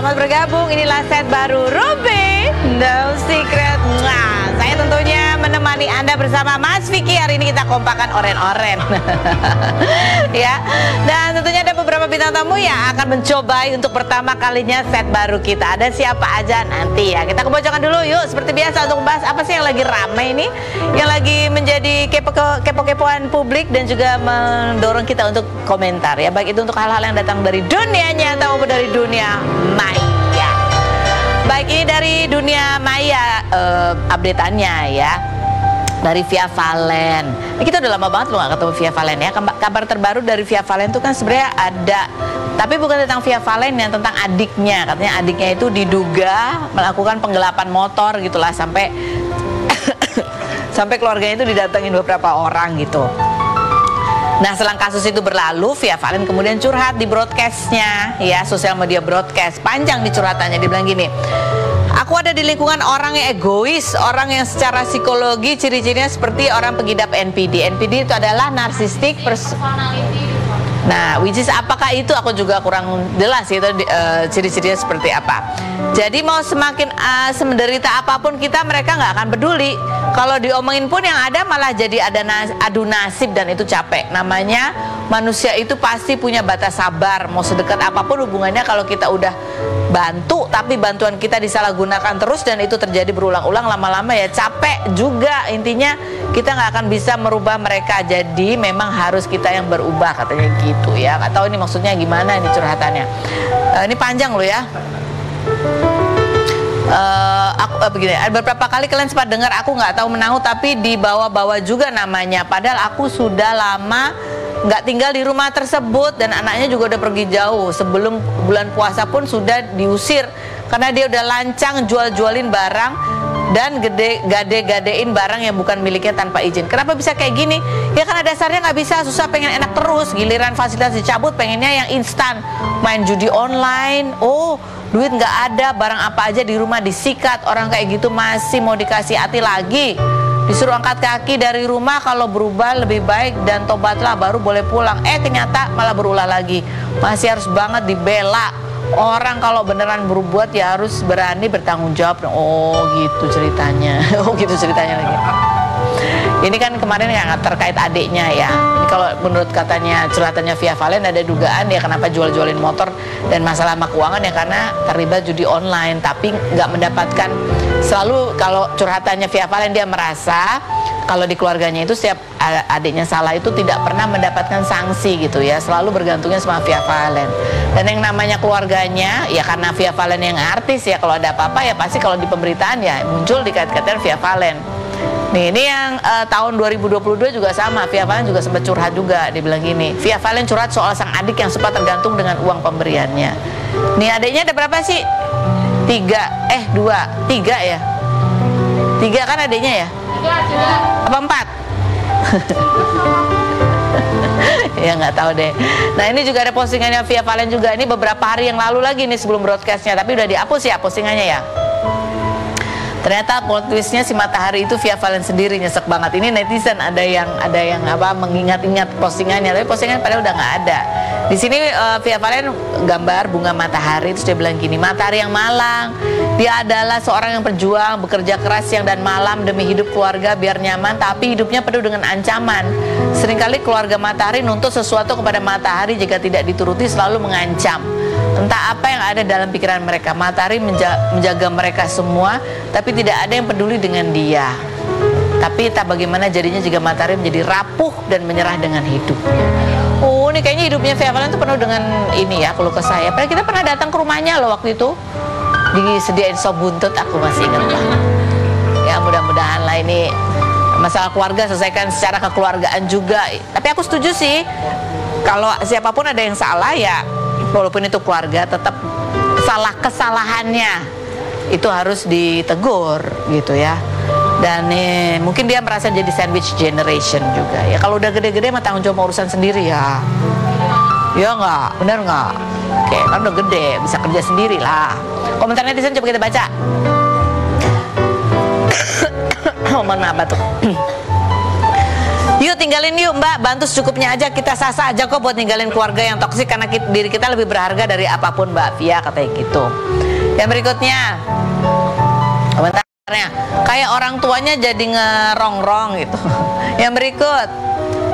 selamat bergabung. Inilah set baru Ruby No Secret. Nah, saya tentunya menemani Anda bersama Mas Vicky. Hari ini kita kompakan oren-oren. Ya. Dan tentunya ada beberapa bintang tamu yang akan mencobai untuk pertama kalinya set baru kita. Ada siapa aja nanti ya. Kita kebocokan dulu yuk. Seperti biasa untuk membahas apa sih yang lagi ramai ini, yang lagi menjadi kepo-kepoan publik dan juga mendorong kita untuk komentar ya. Baik itu untuk hal-hal yang datang dari dunia nyata maupun dari dunia maya. Baik, ini dari dunia maya update-annya ya, dari Via Valen. Kita udah lama banget loh gak ketemu Via Valen ya. Kabar terbaru dari Via Valen itu kan sebenarnya ada, tapi bukan tentang Via Valen, yang tentang adiknya. Katanya adiknya itu diduga melakukan penggelapan motor gitulah, sampai sampai keluarganya itu didatengin beberapa orang gitu. Nah, selang kasus itu berlalu, Via Valen kemudian curhat di broadcastnya ya, sosial media broadcast. Panjang di curhatannya, dia bilang gini: aku ada di lingkungan orang yang egois, orang yang secara psikologi ciri-cirinya seperti orang pengidap NPD. NPD itu adalah narcissistic personality. Nah, which is apakah itu, aku juga kurang jelas itu ciri-cirinya seperti apa. Jadi mau semakin semenderita apapun kita, mereka nggak akan peduli. Kalau diomongin pun yang ada malah jadi ada adu nasib, dan itu capek. Namanya manusia itu pasti punya batas sabar. Mau sedekat apapun hubungannya, kalau kita udah bantu tapi bantuan kita disalahgunakan terus dan itu terjadi berulang-ulang, lama-lama ya capek juga. Intinya kita nggak akan bisa merubah mereka, jadi memang harus kita yang berubah, katanya gitu ya. Nggak tahu ini maksudnya gimana ini curhatannya. Ini panjang loh ya. Aku begini, beberapa kali kalian sempat dengar aku nggak tahu menahu, tapi dibawa-bawa juga namanya. Padahal aku sudah lama nggak tinggal di rumah tersebut dan anaknya juga udah pergi jauh. Sebelum bulan puasa pun sudah diusir karena dia udah lancang jual-jualin barang dan gade-gadein barang yang bukan miliknya tanpa izin. Kenapa bisa kayak gini? Ya karena dasarnya nggak bisa, susah, pengen enak terus. Giliran fasilitas dicabut, pengennya yang instan. Main judi online, oh duit nggak ada, barang apa aja di rumah disikat. Orang kayak gitu masih mau dikasih hati lagi. Disuruh angkat kaki dari rumah, kalau berubah lebih baik dan tobatlah baru boleh pulang. Ternyata malah berulah lagi. Masih harus banget dibela. Orang kalau beneran berbuat ya harus berani bertanggung jawab. Oh gitu ceritanya. Oh gitu ceritanya lagi. Ini kan kemarin yang terkait adiknya ya. Ini kalau menurut katanya curhatannya Via Valen ada dugaan ya kenapa jual-jualin motor dan masalah sama keuangan ya karena terlibat judi online, tapi nggak mendapatkan. Selalu kalau curhatannya Via Valen, dia merasa kalau di keluarganya itu setiap adiknya salah itu tidak pernah mendapatkan sanksi gitu ya, selalu bergantungnya sama Via Valen. Dan yang namanya keluarganya ya karena Via Valen yang artis ya, kalau ada apa-apa ya pasti kalau di pemberitaan ya muncul dikait-kaitan Via Valen. Nih, ini yang tahun 2022 juga sama, Via Valen juga sempat curhat juga. Dia bilang gini, Via Valen curhat soal sang adik yang sempat tergantung dengan uang pemberiannya. Nih adiknya ada berapa sih? 3 ya? 3 kan adiknya ya? 3. Apa 4? Ya nggak tahu deh. Nah ini juga ada postingannya Via Valen juga. Ini beberapa hari yang lalu lagi nih sebelum broadcastnya, tapi udah dihapus ya postingannya ya. Ternyata plot twistnya si matahari itu Via Valen sendiri, nyesek banget. Ini netizen ada yang apa mengingat-ingat postingannya, tapi postingannya padahal udah nggak ada. Di sini Via Valen gambar bunga matahari, terus dia bilang gini, matahari yang malang. Dia adalah seorang yang berjuang, bekerja keras siang dan malam demi hidup keluarga biar nyaman, tapi hidupnya penuh dengan ancaman. Seringkali keluarga matahari nuntut sesuatu kepada matahari, jika tidak dituruti selalu mengancam. Entah apa yang ada dalam pikiran mereka. Matahari menjaga mereka semua, tapi tidak ada yang peduli dengan dia. Tapi tak bagaimana jadinya jika matahari menjadi rapuh dan menyerah dengan hidup. Oh, ini kayaknya hidupnya Via Valen itu penuh dengan ini ya, keluh kesah ya. Padahal kita pernah datang ke rumahnya loh waktu itu, disediain sop buntut, aku masih ingat lah. Ya mudah-mudahan lah ini masalah keluarga selesaikan secara kekeluargaan juga. Tapi aku setuju sih, kalau siapapun ada yang salah ya, walaupun itu keluarga, tetap kesalahannya itu harus ditegur gitu ya. Dan mungkin dia merasa jadi sandwich generation juga ya. Kalau udah gede-gede mah tanggung jawab urusan sendiri ya. Ya nggak, bener nggak? Oke, kan udah gede, bisa kerja sendiri lah. Komentar netizen coba kita baca. Mohon maaf batuk. Yuk Yuk tinggalin yuk Mbak, bantu secukupnya aja, kita sasa aja kok buat ninggalin keluarga yang toksik karena diri kita lebih berharga dari apapun Mbak Via, katanya gitu. Yang berikutnya, komentarnya, kayak orang tuanya jadi ngerongrong gitu. Yang berikut,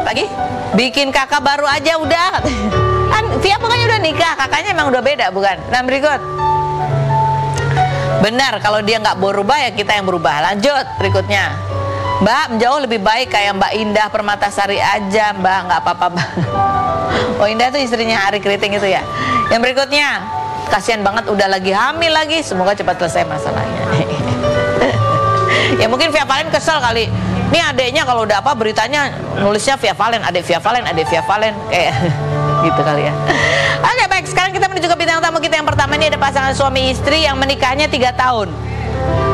lagi bikin kakak baru aja udah, katanya. Kan Via pokoknya udah nikah, kakaknya emang udah beda bukan? Yang berikut, benar kalau dia nggak berubah ya kita yang berubah. Lanjut berikutnya, Mbak jauh lebih baik kayak Mbak Indah Permatasari aja Mbak, nggak apa-apa Mbak. Oh Indah tuh istrinya Ari Kriting itu ya. Yang berikutnya, kasihan banget udah lagi hamil lagi, semoga cepat selesai masalahnya. Ya mungkin Via Valen kesel kali. Ini adeknya kalau udah apa beritanya nulisnya Via Valen, adek Via Valen, adek Via Valen kayak gitu kali ya. Oke baik, sekarang kita menuju ke bintang tamu kita yang pertama. Ini ada pasangan suami istri yang menikahnya 3 tahun.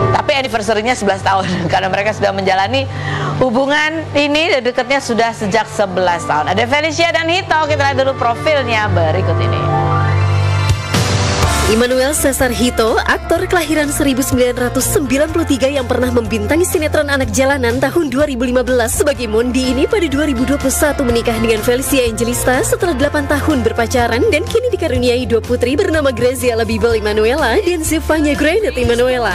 Tapi anniversary-nya 11 tahun karena mereka sudah menjalani hubungan ini dekatnya sudah sejak 11 tahun. Ada Felicia dan Hito, kita lihat dulu profilnya berikut ini. Immanuel Cesar Hito, aktor kelahiran 1993 yang pernah membintangi sinetron Anak Jalanan tahun 2015 sebagai Mondi ini pada 2021 menikah dengan Felicia Angelista setelah 8 tahun berpacaran dan kini dikaruniai 2 putri bernama Graziella Bibel Immanuela dan Zevanya Grandet Immanuela.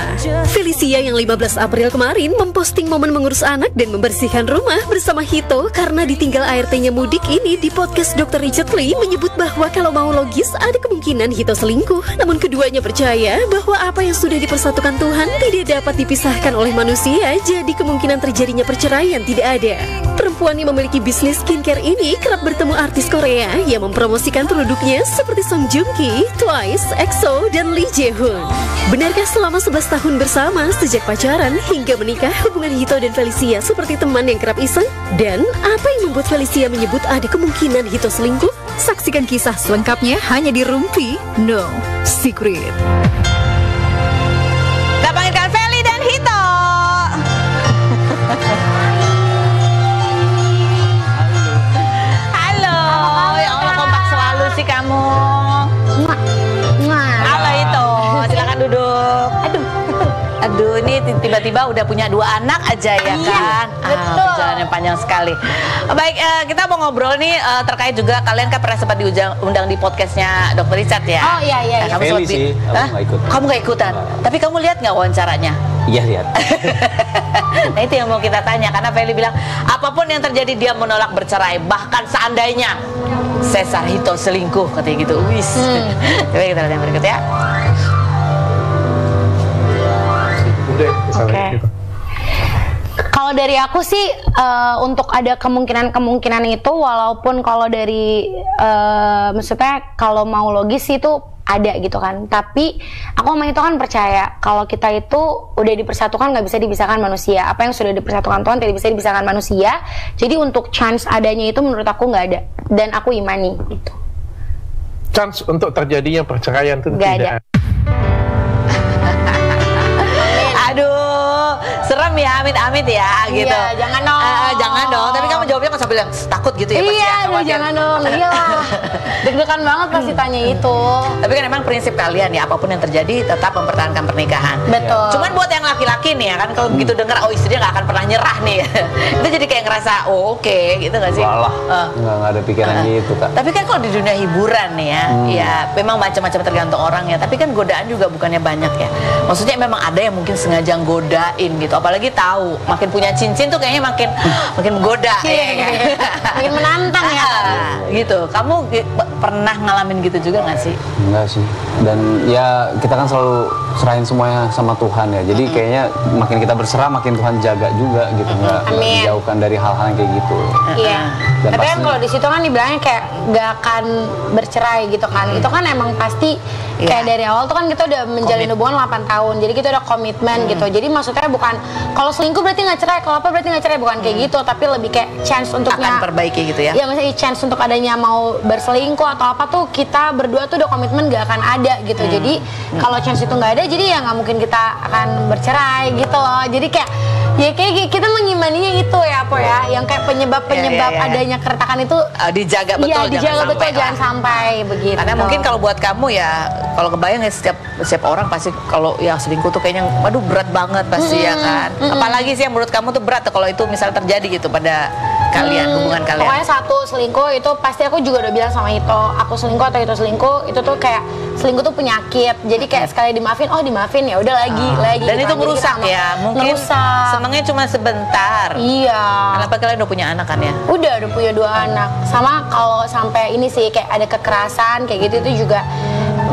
Felicia yang 15 April kemarin memposting momen mengurus anak dan membersihkan rumah bersama Hito karena ditinggal ART-nya mudik ini di podcast Dr. Richard Lee menyebut bahwa kalau mau logis ada kemungkinan Hito selingkuh. Namun keduanya percaya bahwa apa yang sudah dipersatukan Tuhan tidak dapat dipisahkan oleh manusia, jadi kemungkinan terjadinya perceraian tidak ada. Perempuan yang memiliki bisnis skincare ini kerap bertemu artis Korea yang mempromosikan produknya seperti Song Joong Ki, Twice, EXO, dan Lee Jae Hoon. Benarkah selama 11 tahun bersama sejak pacaran hingga menikah hubungan Hito dan Felicia seperti teman yang kerap iseng? Dan apa yang membuat Felicia menyebut ada kemungkinan Hito selingkuh? Saksikan kisah selengkapnya hanya di Rumpi No Secret. Kita panggilkan Feli dan Hito. Halo. Ya Allah kompak selalu sih kamu. Halo Hito, silakan duduk. Aduh, ini tiba-tiba udah punya 2 anak aja ya kan? Betul. Perjalanan panjang sekali. Baik, kita mau ngobrol nih terkait juga kalian kan pernah sempat diundang di podcastnya Dr. Richard ya? Oh iya. Kamu Feli sih, aku nggak ikut. Kamu nggak ikutan? Tapi kamu lihat nggak wawancaranya? Iya lihat. Nah itu yang mau kita tanya karena Feli bilang apapun yang terjadi dia menolak bercerai, bahkan seandainya Cesar Hito selingkuh katanya gitu. Wis. Coba kita lihat yang berikut ya. Oke. Kalau dari aku sih untuk ada kemungkinan itu, walaupun kalau dari maksudnya kalau mau logis itu ada gitu kan. Tapi aku sama itu kan percaya kalau kita itu udah dipersatukan nggak bisa dipisahkan manusia. Apa yang sudah dipersatukan Tuhan tidak bisa dipisahkan manusia. Jadi untuk chance adanya itu menurut aku nggak ada. Dan aku imani itu. Chance untuk terjadinya perceraian itu Nggak tidak ada. Aduh, serem ya, amit-amit ya, gitu. Iya, jangan dong. Jangan dong. Tapi kamu jawabnya nggak sambil bilang takut gitu ya? Iya, pasti ya, khawatir. jangan dong. Iyalah. Deg-degan banget pasti tanya itu. Tapi kan emang prinsip kalian ya, apapun yang terjadi tetap mempertahankan pernikahan. Betul. Cuman buat yang laki-laki nih ya kan, kalau begitu dengar oh istrinya nggak akan pernah nyerah nih, itu jadi kayak ngerasa oh oke, gitu nggak sih? Walah, nggak ada pikiran gitu Kak. Tapi kan kalau di dunia hiburan nih ya, ya memang macam-macam tergantung orang ya. Tapi kan godaan juga bukannya banyak ya. Maksudnya memang ada yang mungkin sengaja godain gitu. Apalagi tahu makin punya cincin tuh kayaknya makin menggoda ya kan? Makin menantang ya. Gitu. Kamu pernah ngalamin gitu juga nggak sih? Enggak sih. Dan ya kita kan selalu serahin semuanya sama Tuhan ya. Jadi kayaknya makin kita berserah makin Tuhan jaga juga gitu. Nggak dijauhkan dari hal-hal yang kayak gitu. Iya. Dan Tapi kan pasti- kalau di situ kan dibilangnya kayak gak akan bercerai gitu kan. Itu kan emang pasti kayak dari awal tuh kan kita udah menjalin hubungan 8 tahun. Jadi kita udah komitmen gitu. Jadi maksudnya bukan kalau selingkuh berarti nggak cerai, kalau apa berarti nggak cerai, bukan kayak gitu. Tapi lebih kayak chance untuknya Akan perbaiki gitu ya? Iya, maksudnya chance untuk adanya mau berselingkuh atau apa tuh kita berdua tuh udah komitmen gak akan ada gitu. Jadi kalau chance itu nggak ada, jadi ya nggak mungkin kita akan bercerai gitu loh. Jadi kayak ya kayak kita mengimaninya itu ya apa ya, yang kayak penyebab-penyebab Iya. adanya keretakan itu dijaga betul, iya, dijaga betul, sampai jangan sampai begitu. Karena mungkin kalau buat kamu ya, kalau kebayang ya setiap setiap orang pasti kalau yang selingkuh tuh kayaknya waduh berat banget pasti ya kan. Apalagi sih yang menurut kamu tuh berat tuh kalau itu misal terjadi gitu pada kalian, hubungan kalian? Pokoknya satu, selingkuh itu pasti aku juga udah bilang sama Ito, aku selingkuh atau Ito selingkuh, itu tuh kayak selingkuh tuh penyakit. Jadi kayak sekali dimaafin, oh dimaafin ya udah lagi. Dan gitu itu kan. merusak ya, mungkin merusak. senengnya cuma sebentar. Iya. Kenapa kalian udah punya anak kan ya? Udah punya 2 anak. Sama kalau sampai ini sih kayak ada kekerasan kayak gitu itu juga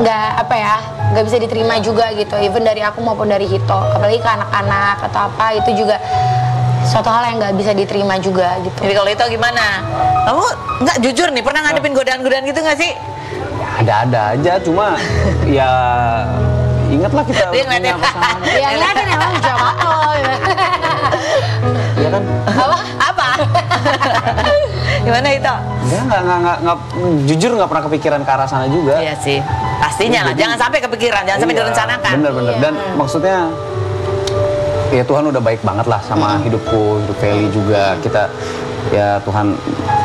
nggak bisa diterima juga gitu. Even dari aku maupun dari Hito, apalagi ke anak-anak atau apa itu juga suatu hal yang nggak bisa diterima juga gitu. Jadi kalau itu gimana? Kamu nggak jujur nih, pernah ngadepin godaan-godaan gitu nggak sih? Ada aja, cuma ya ingatlah kita Dia punya ngeliatin. Ya pasangan. ngeliatin emang jawab apa lo gitu. Iya kan? Apa? Gimana itu? Nggak, jujur nggak pernah kepikiran ke arah sana juga. Iya sih, pastinya lah. Jangan sampai kepikiran, jangan sampai Iya, direncanakan. Bener-bener. Iya. Dan maksudnya ya Tuhan udah baik banget lah sama hidupku, hidup Feli juga. Kita ya Tuhan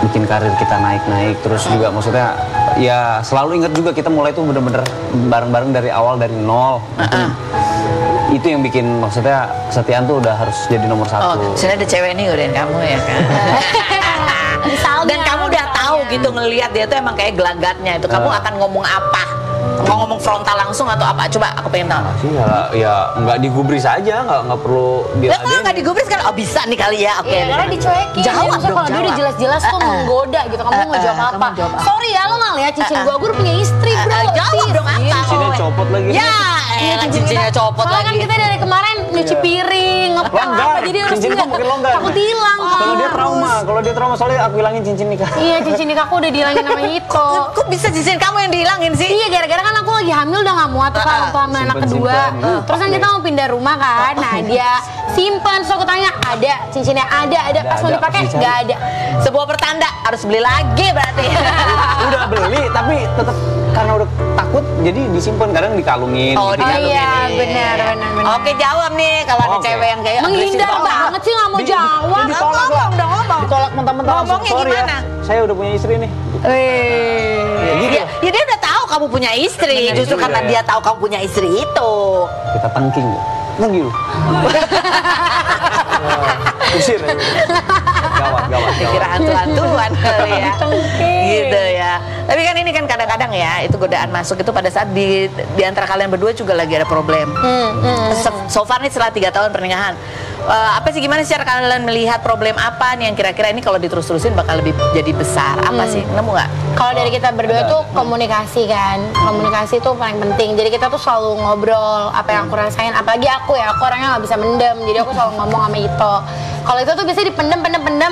bikin karir kita naik-naik terus juga, maksudnya ya selalu ingat juga kita mulai tuh bener-bener bareng-bareng dari awal, dari nol. Itu yang bikin, maksudnya kesetiaan tuh udah harus jadi nomor satu. Oh, sini ada cewek nih godain kamu ya kan? Dan kamu udah tahu gitu ngelihat dia tuh emang kayak gelagatnya itu. Kamu akan ngomong apa? Mau ngomong frontal langsung atau apa? Coba aku pengen tahu. Sih ya nggak digubris aja, nggak perlu Ya kalau nggak digubris kan, oh bisa nih kali ya, oke. Iya, karena dicuekin. Jawab Maksudnya dong, kalau dia udah jawab. jelas-jelas tuh menggoda gitu, kamu mau jawab apa? kamu jawab apa? Sorry ya, lo nggak lihat cincin gua udah punya istri bro. Jawab dong apa? cincinnya copot lagi. Ya, cincinnya copot Soalnya kan lagi. kita dari kemarin nyuci piring, ngepel Longgar, apa, jadi harus cincin lihat. tuh makin longgar. Takut hilang kan. Kalau dia trauma soalnya aku hilangin cincin nikah. Iya, cincin nikahku udah dihilangin sama Ito. Kok bisa cincin kamu yang dihilangin sih? Iya, gara-gara kan aku lagi hamil udah gak muat tuh kalau waktu hamil anak kedua. Simpen. Terus kan kita mau pindah rumah kan. Nah, dia simpan, terus aku tanya, ada cincinnya, ada. Pas mau ada, dipakai pas dicari. nggak ada. Sebuah pertanda harus beli lagi berarti. Udah beli tapi tetap karena udah takut jadi disimpan, kadang dikalungin. Oh, gitu. dikalungin. Iya, benar. Oke, jawab nih kalau ada Oke. cewek yang kayak Menghindar agresif banget sih, nggak mau jawab. Ditolak lah. Ditolak mentah-mentah langsung. Ngomongnya Sorry gimana? ya, saya udah punya istri nih. Ya, gitu. ya dia udah tahu kamu punya istri. Bener Justru juga karena ya. dia tahu kamu punya istri itu. Kita tengking. Tengking. Usir. Gawat. Kira hantu-hantuan kali ya. Gitu ya. Tapi kan ini kan kadang-kadang ya, itu godaan masuk itu pada saat di antara kalian berdua juga lagi ada problem. So far nih setelah 3 tahun pernikahan, apa sih, gimana sih cara kalian melihat problem apa nih yang kira-kira ini kalau diterus-terusin bakal lebih jadi besar? Apa sih? Nemu nggak? Kalau dari kita berdua tuh komunikasi kan, komunikasi tuh paling penting. Jadi kita tuh selalu ngobrol apa yang aku rasain. Apalagi aku orangnya nggak bisa mendem. Jadi aku selalu ngomong sama Ito. Kalau itu tuh bisa dipendem,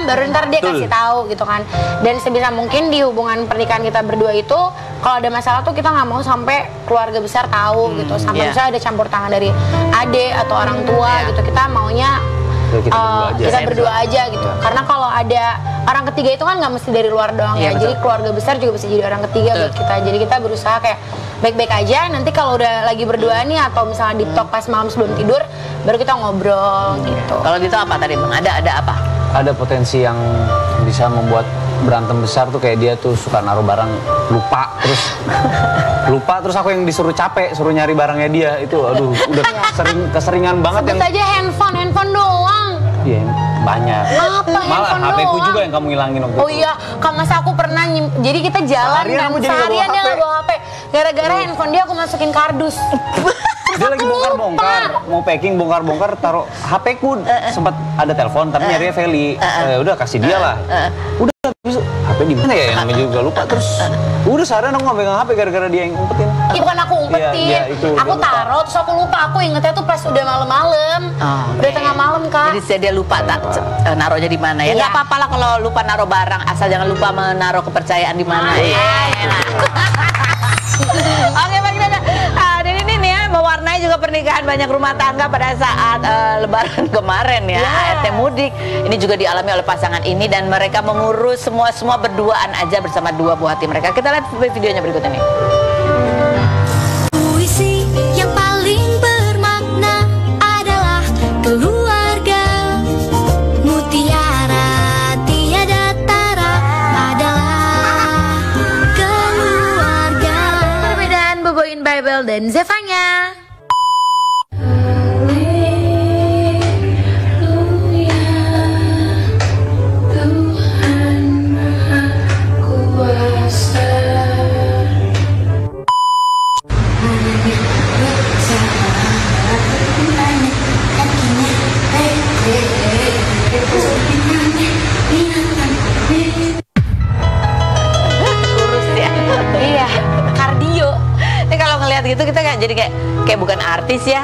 baru ntar dia kasih tahu gitu kan. Dan sebisa mungkin di hubungan pernikahan kita berdua itu, kalau ada masalah tuh kita nggak mau sampai keluarga besar tahu gitu. Sampai misalnya ada campur tangan dari adik atau orang tua gitu. Kita maunya kita berdua aja gitu. Karena kalau ada orang ketiga itu kan nggak mesti dari luar doang ya. Jadi keluarga besar juga bisa jadi orang ketiga buat kita. Jadi kita berusaha kayak baik-baik aja. Nanti kalau udah lagi berdua nih atau misalnya di talk pas malam sebelum tidur, baru kita ngobrol gitu. Kalau gitu apa tadi Bang? Ada apa? Ada potensi yang bisa membuat berantem besar tuh, kayak dia tuh suka naruh barang lupa terus aku yang disuruh capek suruh nyari barangnya dia itu, aduh udah keseringan banget. Sebut aja handphone doang. Iya, banyak. Apa Malah handphone HP ku doang? juga yang kamu hilangin waktu Oh itu. iya, masa aku pernah jadi kita jalan Seharian dan kamu jadi nggak bawa seharian dia HP. nggak bawa HP. Gara-gara handphone dia aku masukin kardus. Dia lagi bongkar-bongkar, mau packing bongkar-bongkar, taruh HP ku sempat ada telepon tapi nyarinya Feli. Udah kasih dia lah. Udah habis HP di mana ya, yang namanya juga lupa, terus udah seharian aku nggak megang HP gara-gara dia yang umpetin. Iya, bukan aku umpetin, Iya, itu aku dia lupa. taruh terus aku lupa. Aku ingetnya tuh pas udah malam-malam, udah tengah malam kan. Jadi dia lupa naruhnya di mana ya. Iya. Nggak apa-apa lah kalau lupa naruh barang, asal jangan lupa menaruh kepercayaan di mana. Oke, Bang Dada. Dan ini nih ya, mewarnai juga pernikahan banyak rumah tangga pada saat Lebaran kemarin ya, ART mudik. Ini juga dialami oleh pasangan ini dan mereka mengurus semua berduaan aja bersama dua buah hati mereka. Kita lihat videonya berikut ini. Puisi yang paling bermakna adalah keluarga. Mutiara tiada tara adalah keluarga. Perbedaan Boboin Bible dan Zevanya. Iya, kardio. Ini kalau ngelihat gitu kita jadi kayak bukan artis ya.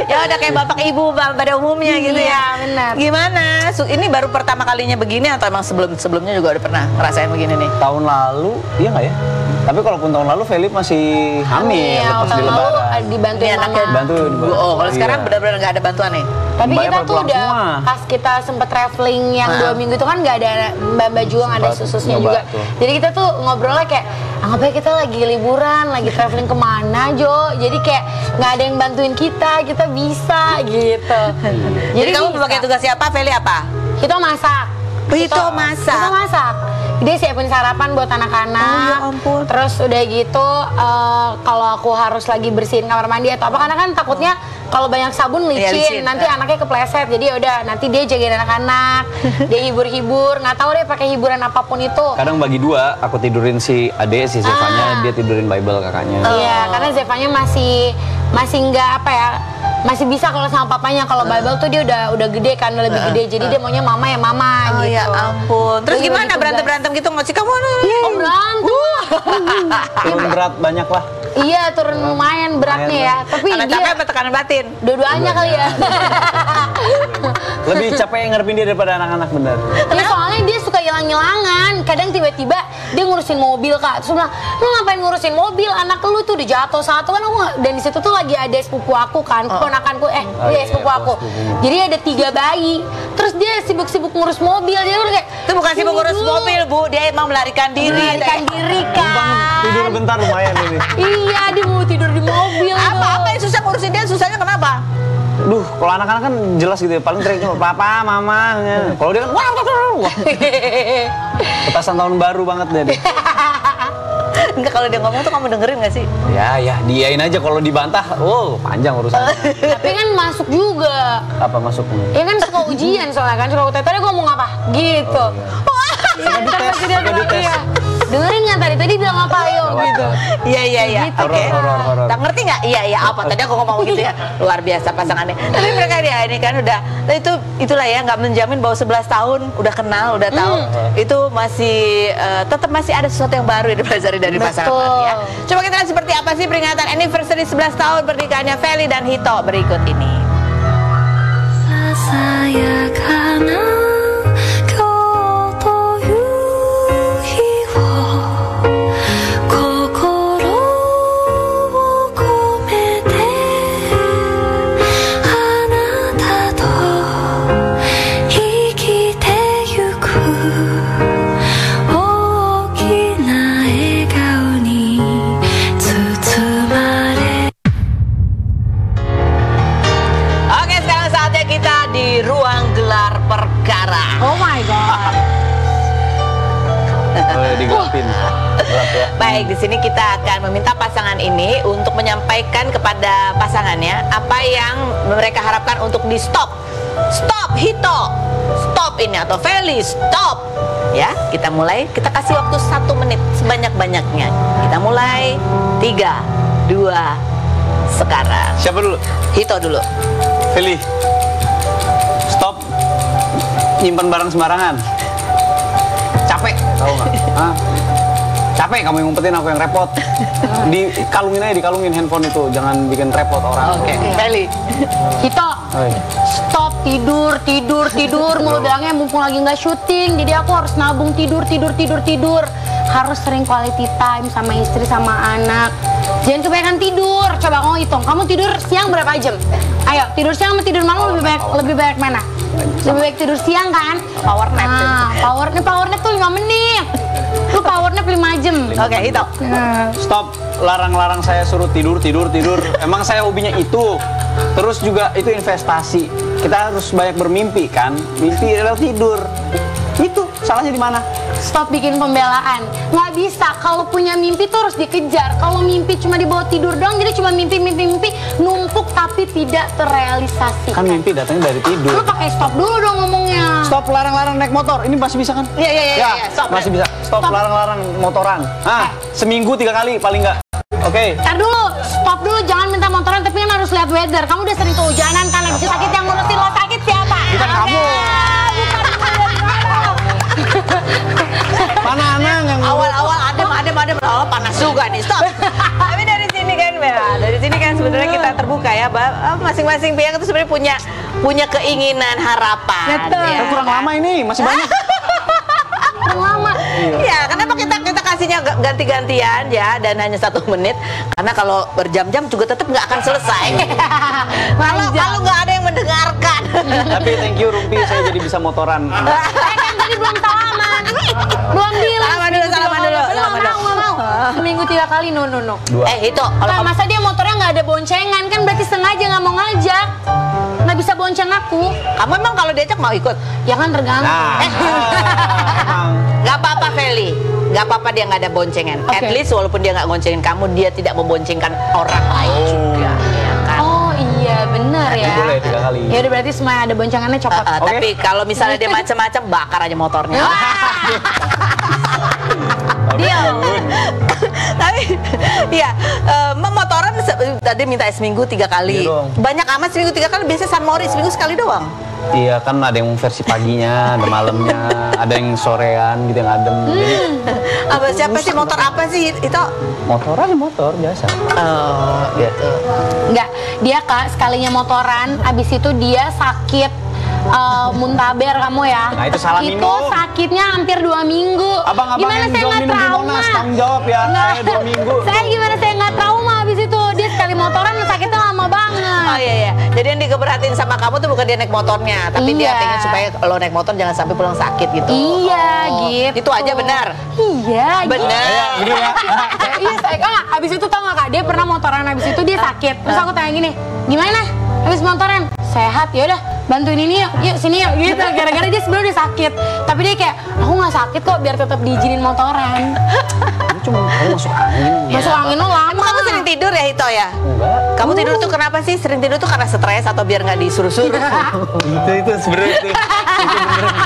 Ya udah kayak bapak ibu pada umumnya gitu Iya, ya. benar. Gimana? Ini baru pertama kalinya begini atau emang sebelumnya juga udah pernah ngerasain begini nih? Tahun lalu, iya nggak ya? Tapi kalaupun tahun lalu Felip masih hamil, lepas di tahun lalu lebaran. dibantuin Ini mama. anaknya Bantu. Oh, kalau Iya. sekarang benar-benar nggak ada bantuan nih. Tapi Mbaknya kita pada tuh pulang udah semua. pas kita sempet traveling yang 2 minggu itu kan nggak ada mbak juga nggak ada Sempat sususnya nyoba juga. tuh. Jadi kita tuh ngobrolnya kayak anggap aja kita lagi liburan, lagi traveling kemana Jo. Jadi kayak nggak ada yang bantuin kita bisa gitu. Jadi kamu bisa. pakai tugas siapa? Feli apa? Kita masak. Itu masak? Kita masak. Dia siapin sarapan buat anak-anak. Oh, ya ampun. Terus udah gitu, kalau aku harus lagi bersihin kamar mandi atau apa, karena kan takutnya kalau banyak sabun Iya, licin, licin. nanti anaknya kepleset. Jadi ya udah, nanti dia jagain anak-anak, dia hibur-hibur. Nggak tahu deh pakai hiburan apapun itu. Kadang bagi dua, aku tidurin si Ade, si Zevanya, dia tidurin Bible kakaknya. Iya, karena Zevanya masih nggak apa ya, masih bisa kalau sama papanya. Kalau Bible tuh dia udah gede kan, udah lebih gede. Jadi dia maunya mama ya mama Oh gitu. ya ampun. Terus Bagi-bagi gimana tugas. berantem-berantem gitu ngoci kamu? Oh berantem. Turun berat banyak lah. Iya turun lumayan beratnya ya. Tapi Karena dia capek apa tekanan batin? dua-duanya kali ya. Lebih capek yang ngarepin dia daripada anak-anak bener. Ya soalnya dia suka hilang-hilangan. Kadang tiba-tiba dia ngurusin mobil kak. Terus bilang, lu ngapain ngurusin mobil? Anak lu tuh udah jatuh satu kan aku dan di situ tuh lagi ada sepupu aku kan, keponakanku iya, sepupu aku. sepupumu. Jadi ada 3 bayi. Terus dia sibuk-sibuk ngurus mobil. Dia udah kayak Itu bukan sibuk ngurus "Tunggu dulu." mobil, Bu. Dia emang melarikan diri. Melarikan diri kan. Tidur bentar lumayan ini. Iya dia mau tidur di mobil. Apa yang susah ngurusin dia? Susahnya kenapa? Duh, kalau anak-anak kan jelas gitu ya. Paling teriak cuma papa, mama. Kalau dia kan wah. Petasan tahun baru banget dia. Enggak, kalau dia ngomong tuh kamu dengerin gak sih? Ya, diain aja kalau dibantah. Oh, panjang urusannya. Tapi kan masuk juga. Apa masuknya? Ya kan suka ujian soalnya kan, suka tadi gue ngomong apa? Gitu. Iya, dites, dia suka bilang, dites. iya. Dengerin nggak tadi bilang apa ayo gitu. Iya. Gitu. Oke. Horor. Tak ngerti nggak? Iya apa? Tadi aku ngomong gitu ya. Luar biasa pasangannya. Tapi mereka dia ini kan udah itulah ya, nggak menjamin bahwa 11 tahun udah kenal, udah tahu itu masih tetap masih ada sesuatu yang baru yang dipelajari dari pasangan Betul. tadi ya. Coba kita lihat seperti apa sih peringatan anniversary 11 tahun pernikahannya Feli dan Hito berikut ini. さやかな今日という日を心を込めてあなたと生きてゆく大きな笑顔に包まれ Oke, sekarang saatnya kita di ruang gelar perkara. Oh my god. Digelapin. Gelap ya. Baik, di sini kita akan meminta pasangan ini untuk menyampaikan kepada pasangannya apa yang mereka harapkan untuk di stop. Stop, Hito. Stop ini atau Feli, stop. Ya, kita mulai. Kita kasih waktu 1 menit sebanyak-banyaknya. Kita mulai 3, 2, sekarang. Siapa dulu? Hito dulu. Feli. Stop. Nyimpan barang sembarangan. Capek, tahu nggak? Hah? Capek kamu yang ngumpetin, aku yang repot. Dikalungin aja, dikalungin handphone itu. Jangan bikin repot orang. Oke, Feli. Hito, Oi. stop tidur. Mulu bilangnya mumpung lagi nggak syuting, jadi aku harus nabung tidur. Harus sering quality time sama istri sama anak. Jangan kebanyakan tidur. Coba kamu hitung, kamu tidur siang berapa jam? Ayo, tidur siang sama tidur malam lebih banyak mana? Lebih baik tidur siang kan? Power nap. Power nap tuh 5 menit. Lu power nap 5 jam. Oke, Hito. Stop, larang-larang saya suruh tidur. Emang saya hobinya itu. Terus juga itu investasi. Kita harus banyak bermimpi kan. Mimpi adalah tidur. Itu salahnya di mana? Stop bikin pembelaan. Nggak bisa. Kalau punya mimpi tuh harus dikejar. Kalau mimpi cuma dibawa tidur doang, jadi cuma mimpi numpuk tapi tidak terrealisasi. Kan mimpi datangnya dari tidur. Lu pakai stop dulu dong ngomongnya. Stop larang-larang naik motor. Ini masih bisa kan? Iya. Stop. Masih bisa. Stop larang-larang motoran. Seminggu 3 kali paling nggak. Oke. Ntar dulu, stop dulu. Jangan minta motoran, tapi kan harus lihat weather. Kamu udah sering kehujanan kan? Habis itu sakit, yang ngurusin lo sakit siapa? Bukan kamu. Mana Anang yang Awal-awal adem panas juga nih. Stop. Tapi dari sini kan, dari sini kan sebenarnya kita terbuka ya. Masing-masing pihak itu sebenarnya punya keinginan, harapan. Betul. Ya. kurang lama ini, masih banyak. Lama. Ya, kenapa kita kasihnya ganti-gantian ya, dan hanya 1 menit? Karena kalau berjam-jam juga tetap nggak akan selesai. Kalau nggak ada yang mendengarkan. Tapi thank you Rumpi, saya jadi bisa motoran. Kan tadi belum salaman. Belum bilang. Salaman dulu. Nggak mau. Seminggu 3 kali, no. 2. Itu kalau Nah, masa dia motornya nggak ada boncengan, kan berarti sengaja nggak mau ngajak. Nggak bisa bonceng aku. kamu emang kalau diajak mau ikut? Ya kan tergantung. Emang. Nggak apa-apa Feli, nggak apa-apa dia nggak ada boncengan. At Oke. least walaupun dia nggak ngoncengin kamu, dia tidak memboncengkan orang lain juga, ya kan? Oh iya benar ya. Boleh 3 kali. Ya udah berarti semua yang ada boncengannya copot. Oke. Tapi kalau misalnya dia macam-macam, bakar aja motornya. Deal. Tapi ya motoran tadi minta seminggu 3 kali. Iya dong. Banyak amat seminggu 3 kali. Biasanya San Mori seminggu sekali doang. Iya kan ada yang versi paginya, ada malamnya, ada yang sorean gitu yang adem. Jadi Siapa sih motor apa sih itu? motoran motor biasa. Ya. Enggak, dia Kak sekalinya motoran, abis itu dia sakit muntaber kamu ya. Nah, itu salah Itu minum. sakitnya hampir 2 minggu. Abang-abang Gimana yang saya jual nggak minum di trauma? Monas, tanggung jawab ya. Saya 2 minggu. Saya gimana saya nggak trauma abis itu. Dia sekali motoran sakitnya lama banget. Oh iya. Jadi yang dikeberhatiin sama kamu tuh bukan dia naik motornya, tapi dia Iya. pengen supaya lo naik motor jangan sampai pulang sakit gitu. Iya gitu. Itu aja benar. Iya Benar. gitu. Iya saya abis itu tau gak Kak, dia pernah motoran abis itu dia sakit. Terus aku tanya gini, gimana? Habis motoran sehat, ya udah bantuin ini yuk sini yuk gitu. Gara-gara dia sebenarnya udah sakit, tapi dia kayak aku nggak sakit kok, biar tetap diizinin motoran. Ini cuma kamu masuk angin. Masuk angin lo lama. Emang kamu sering tidur ya Hito ya? Enggak. Kamu tidur tuh kenapa sih? Sering tidur tuh karena stres atau biar nggak disuruh-suruh? Itu sebenarnya itu beneran.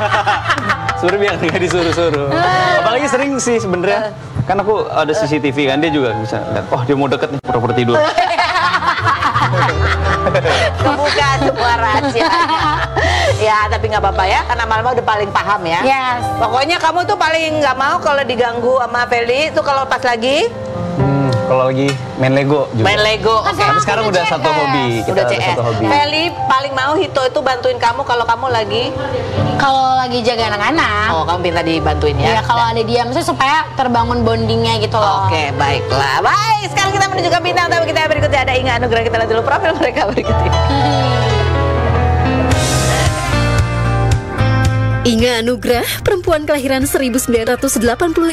Sebenarnya biar nggak disuruh-suruh. Apalagi sering sih sebenarnya. Kan aku ada CCTV kan, dia juga bisa lihat. Oh dia mau deket nih, pura-pura tidur. Kebuka semua rahasia. Ya tapi nggak apa-apa ya, karena Malma udah paling paham ya. Yes. Pokoknya kamu tuh paling nggak mau kalau diganggu sama Feli itu kalau pas lagi Kalau lagi main Lego juga. main Lego. Oke. Tapi sekarang udah satu hobi. Kita Udah ada CS. satu hobi. Feli paling mau Hito itu bantuin kamu kalau kamu lagi. Kalau lagi jaga anak-anak, Oh kamu minta dibantuin ya. ya kalau ada dia, maksudnya supaya terbangun bondingnya gitu loh. Oke, baiklah. Baik, sekarang kita menuju ke bintang tamu kita berikutnya. Ada Inga Anugrah. Kita lihat dulu profil mereka berikut ini. Inga Anugrah, perempuan kelahiran 1980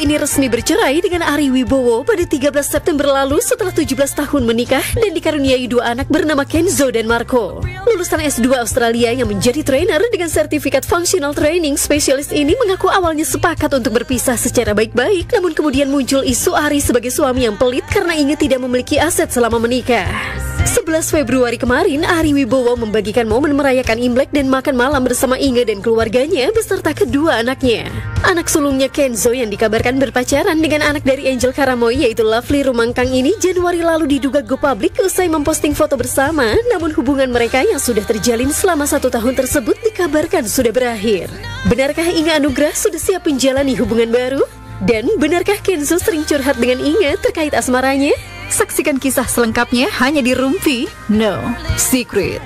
ini resmi bercerai dengan Ari Wibowo pada 13 September lalu setelah 17 tahun menikah dan dikaruniai 2 anak bernama Kenzo dan Marco. Lulusan S2 Australia yang menjadi trainer dengan sertifikat Functional Training Specialist ini mengaku awalnya sepakat untuk berpisah secara baik-baik, namun kemudian muncul isu Ari sebagai suami yang pelit karena Inga tidak memiliki aset selama menikah. 11 Februari kemarin, Ari Wibowo membagikan momen merayakan Imlek dan makan malam bersama Inga dan keluarganya beserta kedua anaknya. Anak sulungnya Kenzo yang dikabarkan berpacaran dengan anak dari Angel Karamoy yaitu Lovely Rumangkang ini Januari lalu diduga go public usai memposting foto bersama, namun hubungan mereka yang sudah terjalin selama 1 tahun tersebut dikabarkan sudah berakhir. Benarkah Inga Anugrah sudah siap menjalani hubungan baru? Dan benarkah Kenzo sering curhat dengan Inga terkait asmaranya? Saksikan kisah selengkapnya hanya di Rumpi No Secret.